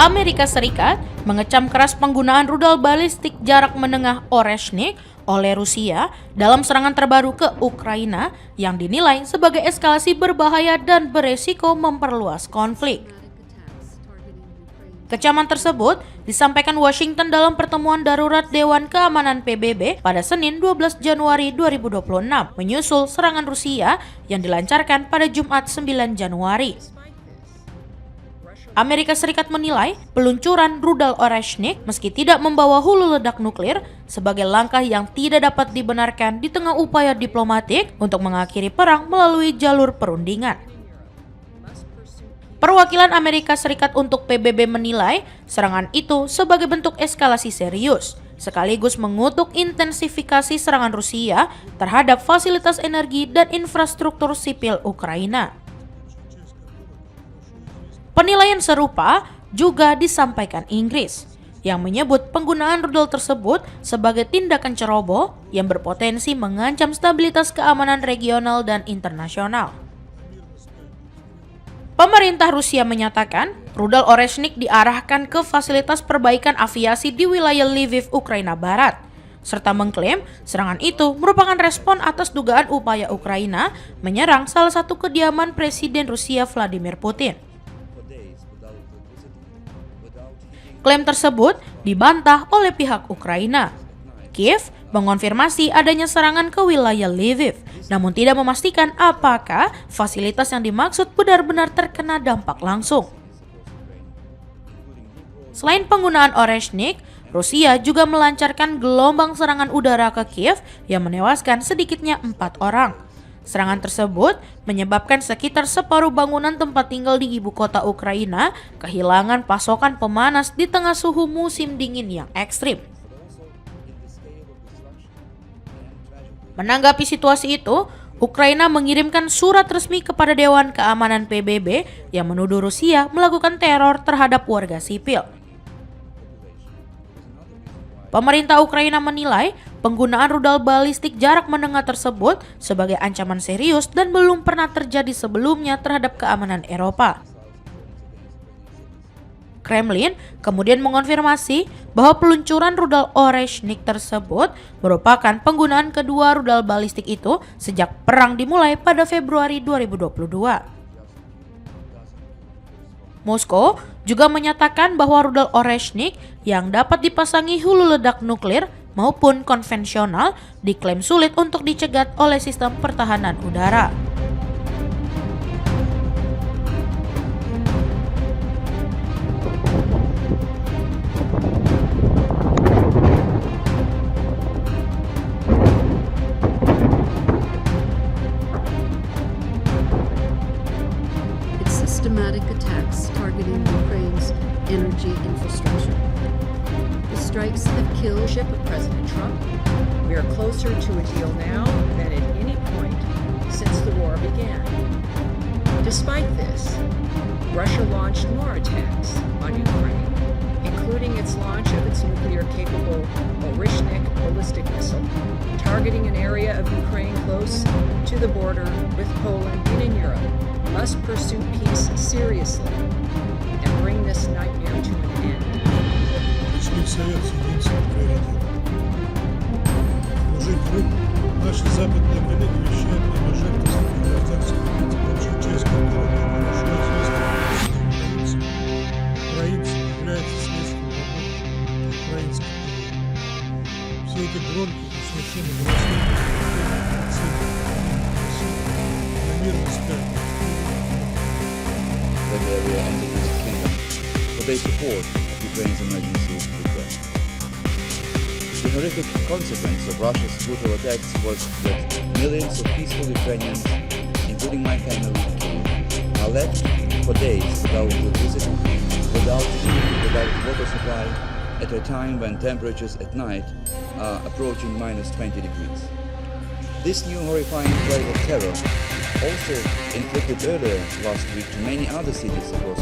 Amerika Serikat mengecam keras penggunaan rudal balistik jarak menengah Oreshnik oleh Rusia dalam serangan terbaru ke Ukraina yang dinilai sebagai eskalasi berbahaya dan beresiko memperluas konflik. Kecaman tersebut disampaikan Washington dalam pertemuan darurat Dewan Keamanan PBB pada Senin 12 Januari 2026, menyusul serangan Rusia yang dilancarkan pada Jumat 9 Januari. Amerika Serikat menilai peluncuran rudal Oreshnik meski tidak membawa hulu ledak nuklir sebagai langkah yang tidak dapat dibenarkan di tengah upaya diplomatik untuk mengakhiri perang melalui jalur perundingan. Perwakilan Amerika Serikat untuk PBB menilai serangan itu sebagai bentuk eskalasi serius, sekaligus mengutuk intensifikasi serangan Rusia terhadap fasilitas energi dan infrastruktur sipil Ukraina. Penilaian serupa juga disampaikan Inggris, yang menyebut penggunaan rudal tersebut sebagai tindakan ceroboh yang berpotensi mengancam stabilitas keamanan regional dan internasional. Pemerintah Rusia menyatakan rudal Oreshnik diarahkan ke fasilitas perbaikan aviasi di wilayah Lviv, Ukraina Barat, serta mengklaim serangan itu merupakan respon atas dugaan upaya Ukraina menyerang salah satu kediaman Presiden Rusia Vladimir Putin. Klaim tersebut dibantah oleh pihak Ukraina. Kiev mengonfirmasi adanya serangan ke wilayah Lviv, namun tidak memastikan apakah fasilitas yang dimaksud benar-benar terkena dampak langsung. Selain penggunaan Oreshnik, Rusia juga melancarkan gelombang serangan udara ke Kiev yang menewaskan sedikitnya 4 orang. Serangan tersebut menyebabkan sekitar separuh bangunan tempat tinggal di ibu kota Ukraina kehilangan pasokan pemanas di tengah suhu musim dingin yang ekstrim. Menanggapi situasi itu, Ukraina mengirimkan surat resmi kepada Dewan Keamanan PBB yang menuduh Rusia melakukan teror terhadap warga sipil. Pemerintah Ukraina menilai penggunaan rudal balistik jarak menengah tersebut sebagai ancaman serius dan belum pernah terjadi sebelumnya terhadap keamanan Eropa. Kremlin kemudian mengonfirmasi bahwa peluncuran rudal Oreshnik tersebut merupakan penggunaan kedua rudal balistik itu sejak perang dimulai pada Februari 2022. Moskow juga menyatakan bahwa rudal Oreshnik yang dapat dipasangi hulu ledak nuklir maupun konvensional diklaim sulit untuk dicegat oleh sistem pertahanan udara. Systematic attacks targeting Ukraine's energy infrastructure. The strikes have killed the ship of President Trump. We are closer to a deal now than at any point since the war began. Despite this, Russia launched more attacks on Ukraine, including its launch of its nuclear-capable Oreshnik ballistic missile, targeting an area of Ukraine close to the border with Poland and in Europe. Must pursue peace seriously and bring this nightmare to an end. Пришли в Совет с единственным приоритетом. Служить враг. Наши западные коллеги вещают нам о жертвах гражданских лиц, большей частью которых хорошо известны украинцам. Украинцы являются следствием работы украинских коллег. Все эти громкие и совершенно бессмысленные на мирный взгляд. Area and the United Kingdom for their support of Ukraine's emergency request. The horrific consequence of Russia's brutal attacks was that millions of peaceful Ukrainians, including my family, are left for days without electricity, without food, without water supply, at a time when temperatures at night are approaching -20 degrees. This new horrifying plague of terror also inflicted earlier last week to many other cities across